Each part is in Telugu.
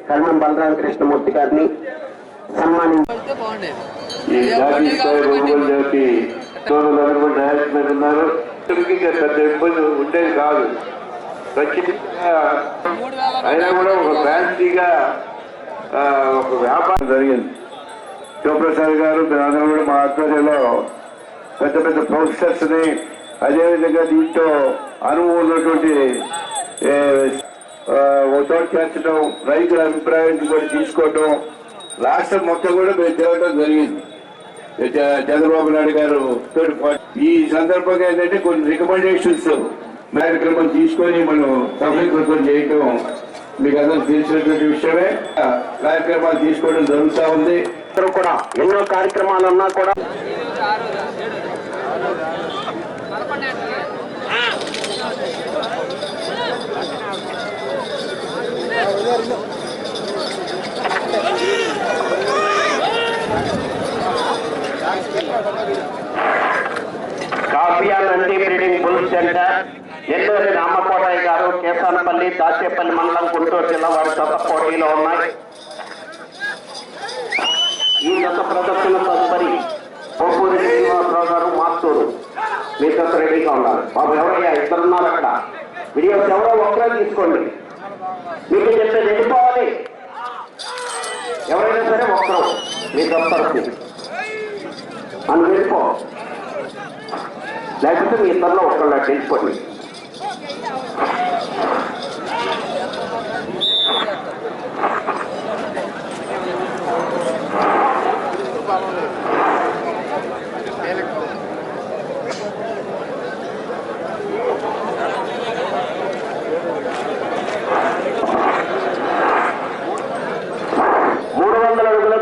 కల్మం బలరామకృష్ణమూర్తి గారిని సన్మానించారు. పెద్ద ఇబ్బంది ఉండేది కాదు. అయినా కూడా ఒక ఫ్యాన్సీగా ఒక వ్యాపారం జరిగింది. శివప్రసాద్ గారు అందరూ కూడా మా ఆధ్వర్యంలో పెద్ద పెద్ద ప్రొఫెసర్స్ ని, అదేవిధంగా దీంతో అనుభవం ఉన్నటువంటి చోటు చేర్చడం, రైతుల అభిప్రాయం కూడా తీసుకోవడం, రాష్ట్రం మొత్తం కూడా మేము తిరగడం జరిగింది. చంద్రబాబు నాయుడు గారు ఈ సందర్భంగా ఏంటంటే కొన్ని రికమెండేషన్స్ కార్యక్రమం తీసుకొని మనం సఫలీకృతం చేయటం మీకు అందరూ తెలిసినటువంటి విషయమే. కార్యక్రమాలు తీసుకోవడం జరుగుతూ ఉంది. కూడా ఎన్నో కార్యక్రమాలు ఉన్నా కూడా Kavya Nandi breeding bull centre, Nelluri Ramakotaiah గారు, కేసానపల్లి, దాచేపల్లి మండలం, గుంటూరు జిల్లా వారి జత పోటీలో ఉన్నాయి. ఈ జత ప్రదర్శన తదుపరి పొప్పూరి శ్రీనివాసరావు గారు, మాత్తూరు, మీ జత రెడీగా ఉన్నారు. బాబు ఎవరయ్యా ఇద్దరున్నారు అక్కడ, వీడియోస్ ఎవరో ఒకరే తీసుకోండి. మీకు చెప్పేది వెళ్ళిపోవాలి, ఎవరైనా సరే ఒక్కరు మీ దొరుకుతుంది అని వెళ్ళిపో, లేకపోతే మీ ఇద్దరిలో ఒక్కళ్ళు వెళ్ళిపోండి.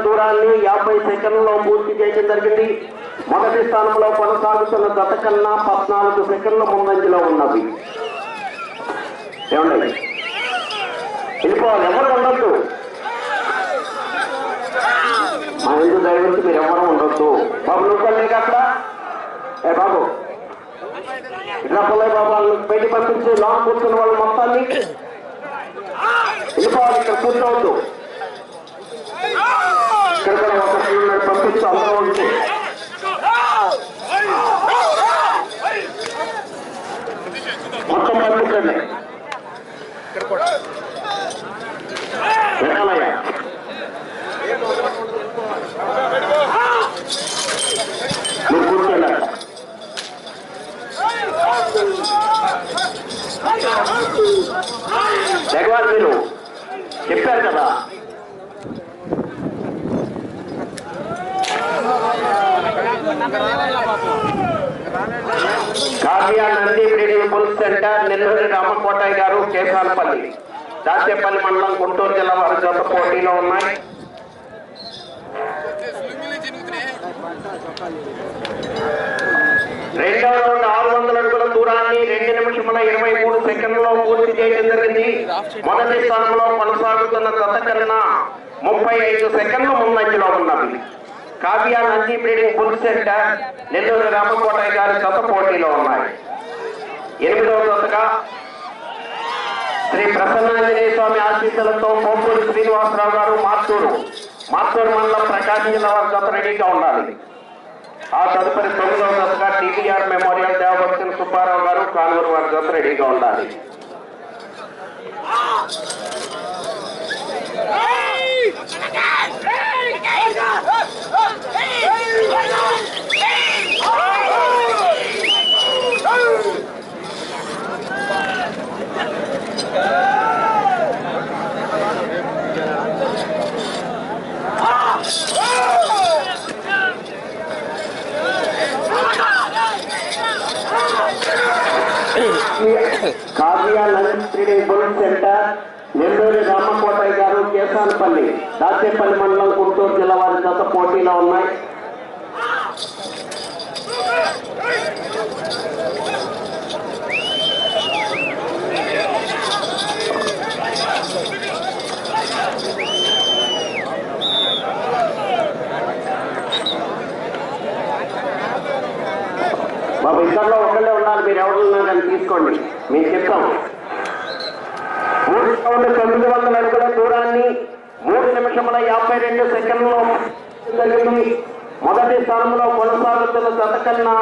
దూరాన్ని 50 సెకండ్లలో పూర్తి చేయడం జరిగింది. మొదటి స్థానంలో కొనసాగుతున్న జత కన్నా 14 సెకండ్ల ముందంజలో ఉన్నది. ఏమండి వెళ్ళిపోవాలి, ఎవరు ఉండొద్దు. మా ఇంటి డ్రైవర్కి మీరు ఎవరు ఉండొద్దు. బాబు నువ్వు లేక అక్కడ, ఏ బాబు ఇట్లా పొల్లయ్య బాబు వాళ్ళని బయట పంపించి లాంగ్ కూర్చున్న వాళ్ళు మొత్తాన్ని వెళ్ళిపోవాలి. ఇక్కడ కూర్చోవద్దు, ఇక్కడ కూడా ఒక పంపిస్తూ అందరూ ఉంటే మొత్తం పంపించండి. వెనకాలయ్యా మీరు కూర్చోండి. జగవాన్ మీరు చెప్పారు కదా, Kavya Nandi breeding bull centre, Nelluri Ramakotaiah గారు, కేసానపల్లి, దాచేపల్లి మండలం, గుంటూరు జిల్లా వారి జత పోటీలో ఉన్నాయి. రెండవ రౌండ్ 600 అడుగుల దూరాన్ని 2 నిమిషముల 23 సెకండ్లలో పూర్తి చేయడం జరిగింది. మొదటి స్థానంలో కొనసాగుతున్న జత కన్నా 35 సెకండ్ల ముందంజలో ఉన్నది. Kavya Nandi breeding bull centre, Nellore Ramakotaiah గారి జత పోటీలో ఉన్నాయి. 8వ జతగా శ్రీ ప్రసన్నాంజనేయ స్వామి ఆశీస్సులతో పొప్పూరి శ్రీనివాసరావు గారు, మాత్తూరు మండలం, ప్రకాశం జిల్లా వారి జత రెడీగా ఉండాలి. ఆ తదుపరి 9వ జతగా టీటీఆర్ మెమోరియల్ దేవభక్తుల సుబ్బారావు గారు, కానూరు వారి జత రెడీగా ఉండాలి. కావ్య నంది బుల్ సెంటర్, నెల్లూరి రామకోటయ్య గారు, కేసానపల్లి, దాచేపల్లి మండలం, గుంటూరు జిల్లా వారి జత పోటీలో ఉన్నాయి. బాబు ఇద్దరిలో ఒకళ్ళే ఉండాలి, మీరు ఎవరున్నా కానీ తీసుకోండి, మేము చెప్తాము. 3 రౌండ్ 900 అడుగుల దూరాన్ని నిమిషముల 52 సెకండ్లలో జరిగింది. మొదటి స్థానంలో కొనసాగుతున్న జత కన్నా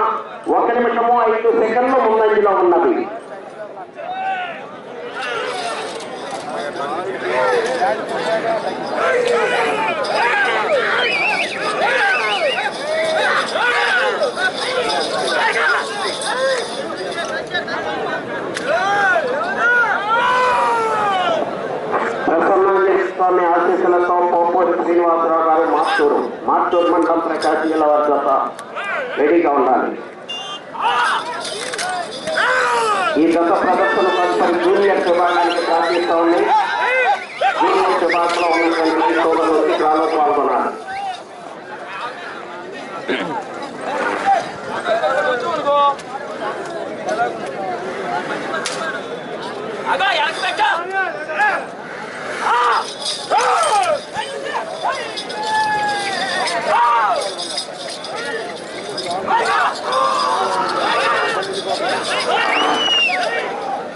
1 నిమిషము 5 సెకండ్లు ముందంజలో ఉన్నది. స్వామి ఆశీస్సులతో పోపూరి శ్రీనివాసరావు గారు మార్చూరు మండలం ప్రకాశం జిల్లా వారి జత రెడీగా ఉండాలి. ఈ జత ప్రదర్శన తదుపరి జూనియర్ విభాగానికి ప్రార్థిస్తూ ఉంది. జూనియర్ విభాగంలో ఉన్నటువంటి సోదరులు వచ్చి డ్రాలో పాల్గొన్నారు.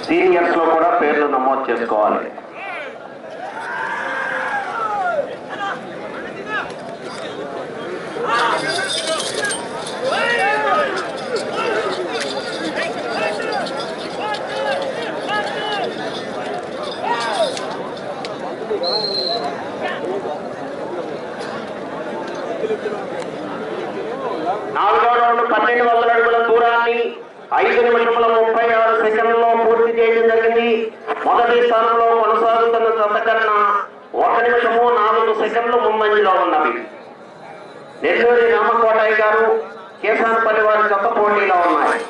సీనియర్స్ లో కూడా పేర్లు నమోదు చేసుకోవాలి. నాలుగో రౌండ్ 1200 అడుగుల దూరాన్ని 5 నిమిషముల 36 సెకండ్లలో పూర్తి చేయడం జరిగింది. మొదటి స్థానంలో కొనసాగుతున్న జత కన్నా 1 నిమిషము 4 సెకండ్లు ముందంజలో ఉన్నవి. నెల్లూరి రామకోటయ్య గారు కేసానపల్లి వారి జత పోటీలో ఉన్నాయి.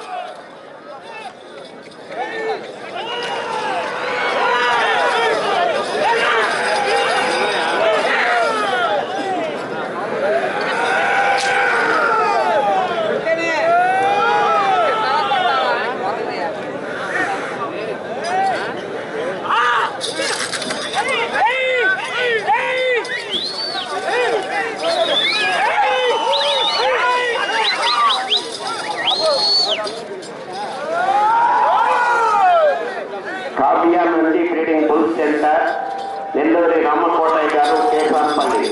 నెల్లూరి రామకోటయ్య గారు కేసానపల్లి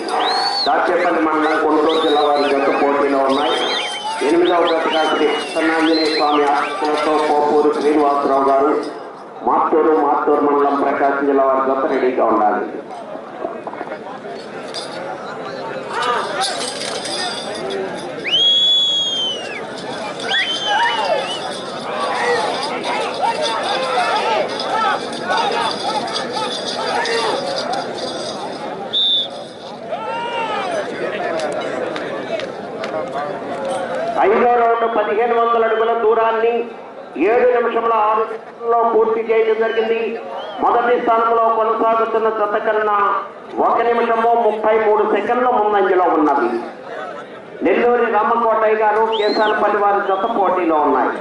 దాచేపల్లి మండలం గుంటూరు జిల్లా వారి జత పోటీలో ఉన్నాయి. 8వ జతగా శ్రీ కృష్ణాంజనేయ స్వామి ఆశీస్సులతో పోపూరు శ్రీనివాసరావు గారు మార్చూరు మండలం ప్రకాశం జిల్లా వారి జత రెడీగా ఉండాలి. ఐదో రౌండ్ 1500 అడుగుల దూరాన్ని 7 నిమిషముల 6 సెకండ్లలో పూర్తి చేయడం జరిగింది. మొదటి స్థానంలో కొనసాగుతున్న జత కన్నా 1 నిమిషము 33 సెకండ్ల ముందంజలో ఉన్నది. నెల్లూరి రామకోటయ్య గారు కేసానపల్లి వారి జత పోటీలో ఉన్నాయి.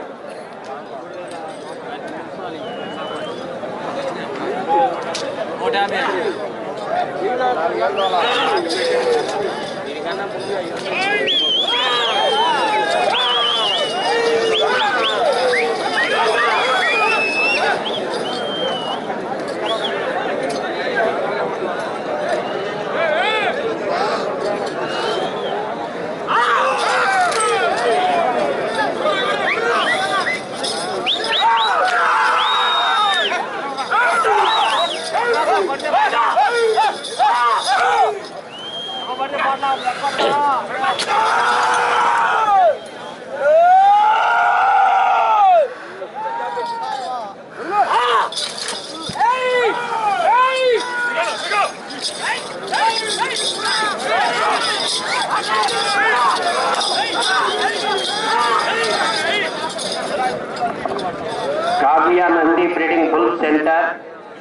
Kavya Nandi breeding bull centre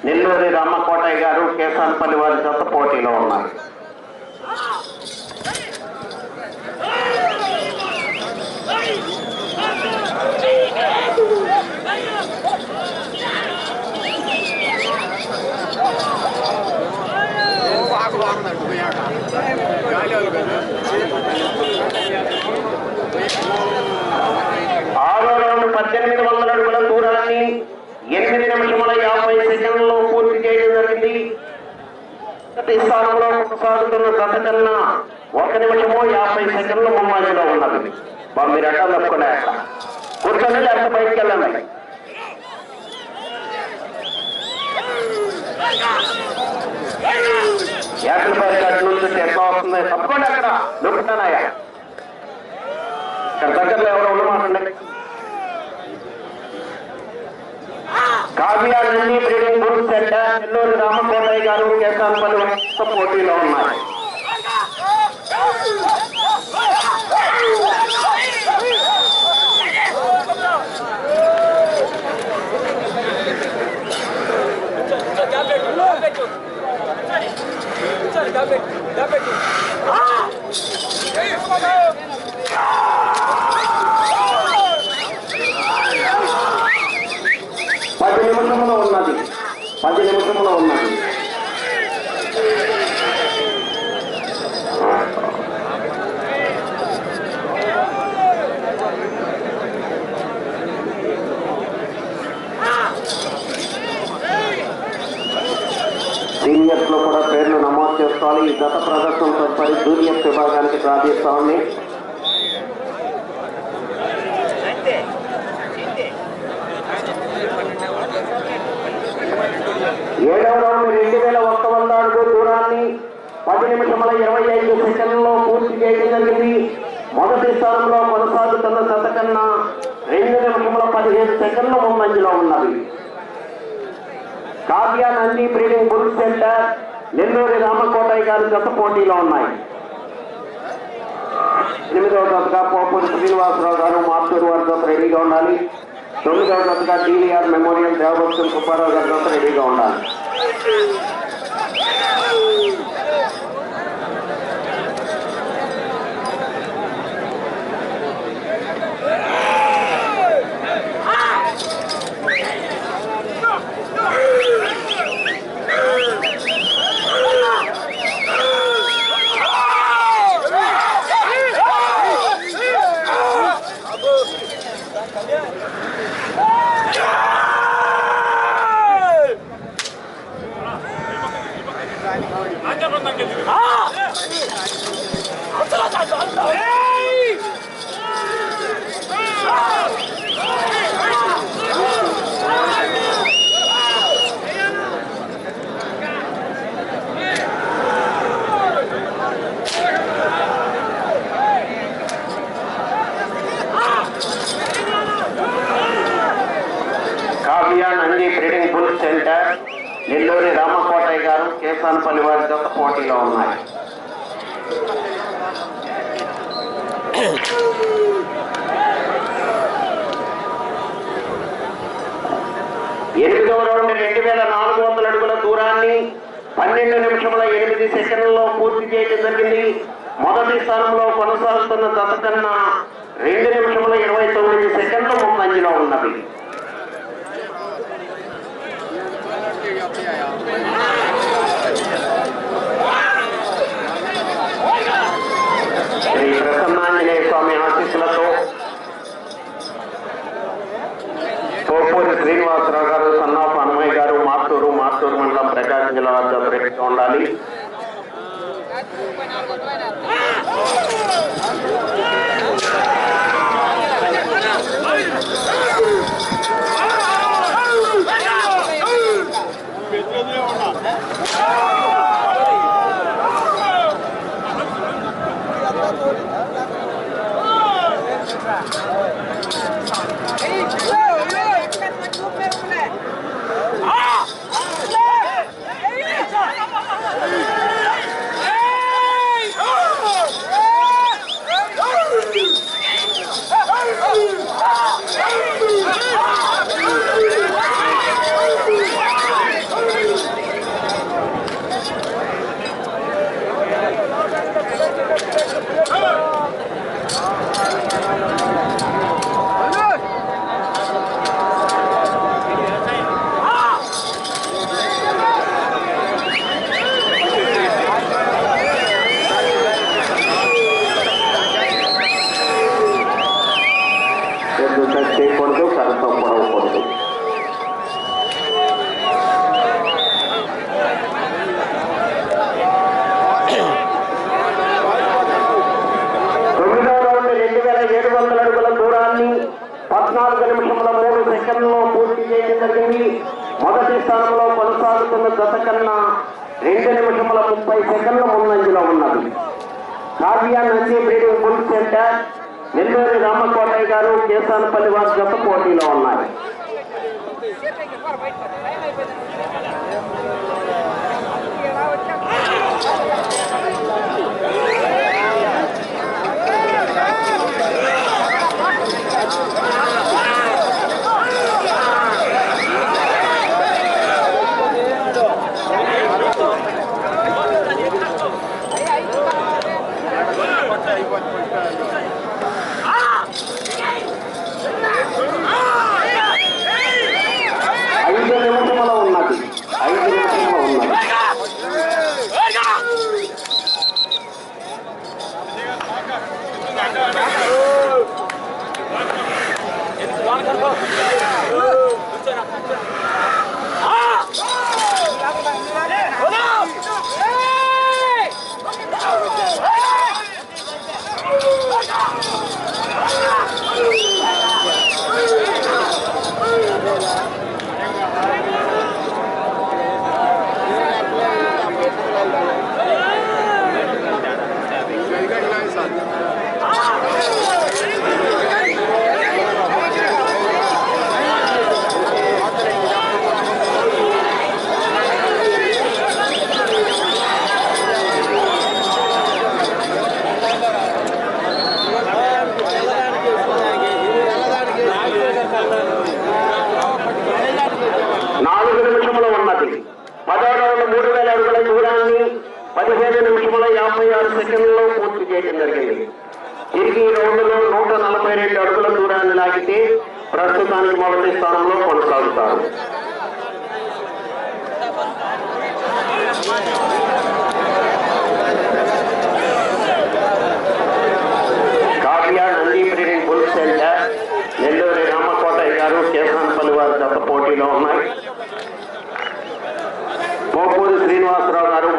Nelluri Ramakotaiah గారు కేసానపల్లి వారి జత పోటీలో ఉన్నారు. ఆరో రౌండ్ 1800 అడుగుల దూరాన్ని 8 నిమిషముల 50 సెకండ్లలో పూర్తి చేయడం జరిగింది. మొదటి స్థానంలో కొనసాగుతున్న జత కన్నా 1 నిమిషము 50 సెకండ్లు ముందంజలో ఉన్నది. మీరు ఎట్లా తప్పుకునే కూర్చొని లేకపోతే బయటికి వెళ్ళండి. యాకలపల్లి గట్టు నుంచి ఎట్లా వస్తుంది తప్పకుండా అక్కడ నొప్పుతానాయా ఇక్కడ దగ్గరలో ఎవరు ఉండమాటండి. కావ్యాలన్నీ breeding bull centre Nellore Ramakotaiah గారు కేశాన్పల్లి పోటీలో ఉన్నారు. పది నిమిషంలో ఉన్నది. సీనియర్స్ లో కూడా పేర్లు నమోదు చేసుకోవాలి. ఈ గత ప్రదర్శన తదుపరి జూనియర్స్ విభాగానికి ప్రార్థిస్తా ఉంది. ఏడవ రౌండ్ 2100 అడుగు దూరాన్ని 10 నిమిషముల 25 సెకండ్లలో పూర్తి చేయడం జరిగింది. మొదటి స్థానంలో కొనసాగుతున్న జత కన్నా 2 నిమిషముల 15 సెకండ్ల ముందంజలో ఉన్నది. Kavya Nandi breeding bull centre Nelluri Ramakotaiah గారి జత పోటీలో ఉన్నాయి. 8వ జతగా పోపూరి శ్రీనివాసరావు గారు మార్చూరు వారి జత రెడీగా ఉండాలి. 9వ జతగా DVR మెమోరియల్ దేవభక్తుల సుబ్బారావు గారి జత రెడీగా ఉండాలి. Nandi breeding bull centre Nelluri Ramakotaiah గారు కేశాన్పల్లి వారి జత పోటీలో ఉన్నాయి. ఎనిమిదవ రౌండ్ 2400 అడుగుల దూరాన్ని 12 నిమిషముల 8 సెకండ్లలో పూర్తి చేయడం జరిగింది. మొదటి స్థానంలో కొనసాగుతున్న జత కన్నా 2 నిమిషముల 29 సెకండ్ల ముందంజలో ఉన్నది. శ్రీ ప్రసన్నాంజనేయ స్వామి ఆశీస్సులతో పోపూరి శ్రీనివాసరావు గారు, సన్నాఫ్ హనుమయ్య గారు, మార్టూరు మండలం ప్రకాశం జిల్లా వద్ద రెడీగా ఉండాలి. జరిగింది. మొదటి స్థానంలో కొనసాగుతున్న జత కన్నా 2 నిమిషముల 30 సెకండ్ల ముందంజలో ఉన్నది. Kavya Nandi breeding bull centre Nelluri Ramakotaiah గారు కేసానపల్లి వారి జత పోటీలో ఉన్నాయి. తిరిగి ఈ రౌండ్లో 142 అడుగుల దూరాన్ని లాగితే ప్రస్తుతానికి మొదటి స్థానంలో కొనసాగుతారు. Kavya Nandi breeding bull centre Nelluri Ramakotaiah గారు కేసానపల్లి వారి జత పోటీలో ఉన్నాయి. మోపూరి శ్రీనివాసరావు గారు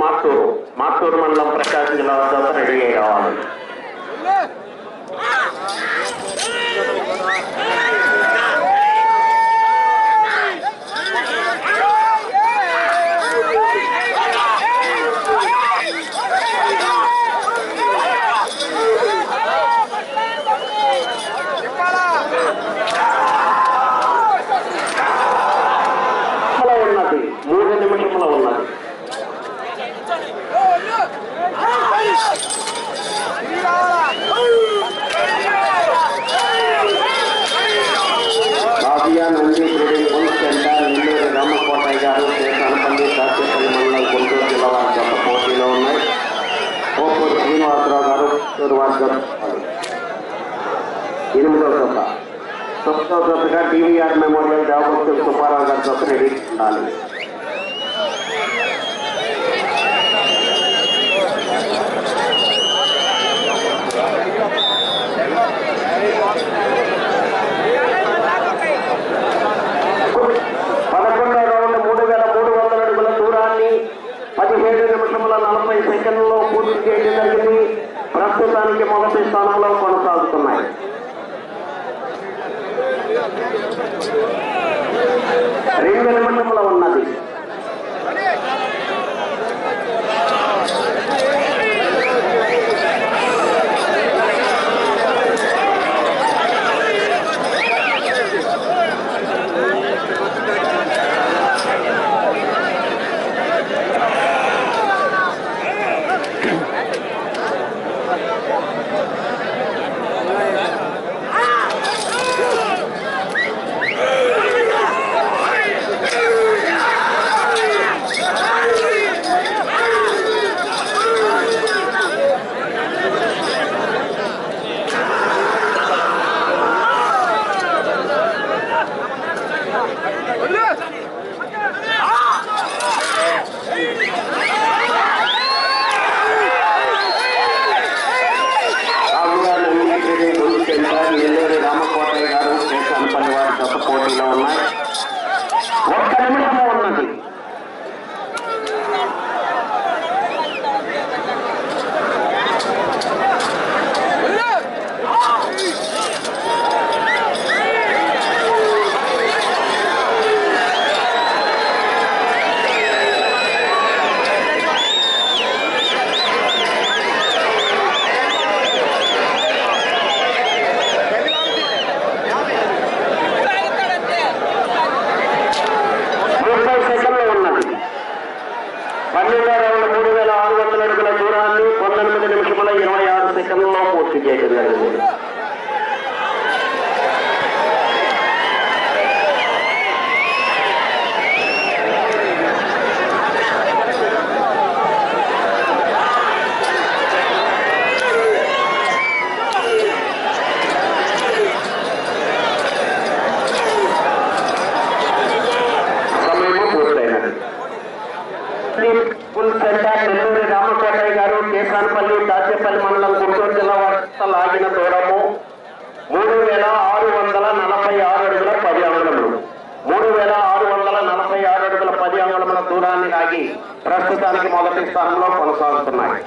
మార్తూరు మండలం ప్రకాశం జిల్లా జత రెడీ అయి రావాలి. ఉన్నది 3 నిమిషంలో ఉన్నది. Kavya Nandi breeding bull centre Nelluri Ramakotaiah గారు కేసానపల్లి దాచేపల్లి మండలం గుంటూరు జిల్లా వారి జత పోటీలో ఉన్నాయి. మోపూరి శ్రీనివాసరావు గారు వారి జత 8వ జత. 9వ జతగా డివిఆర్ మెమోరియల్ దేవభక్తుల సుబ్బారావు గారి జత రెడీ ఉండాలి. సెకండ్లో పూర్తి చేయడం జరిగింది. ప్రస్తుతానికి మొదటి స్థానంలో కొనసాగుతున్నాయి. రెండు నిమిషంలో ఉన్నది. 12వ రౌండ్ 3600 అడుగుల దూరాన్ని 19 నిమిషముల 26 సెకండ్లలో పూర్తి చేయడం జరిగింది. నెల్లూరు రామకోటయ్య గారు కేసానపల్లి దాచేపల్లి మండలం గుంటూరు జిల్లా వార్త లాగిన దూరము 3646 అడుగుల 10 అంగుళములు. 3646 అడుగుల 10 అంగుళముల దూరాన్ని లాగి ప్రస్తుతానికి మొదటి స్థానంలో కొనసాగుతున్నాయి.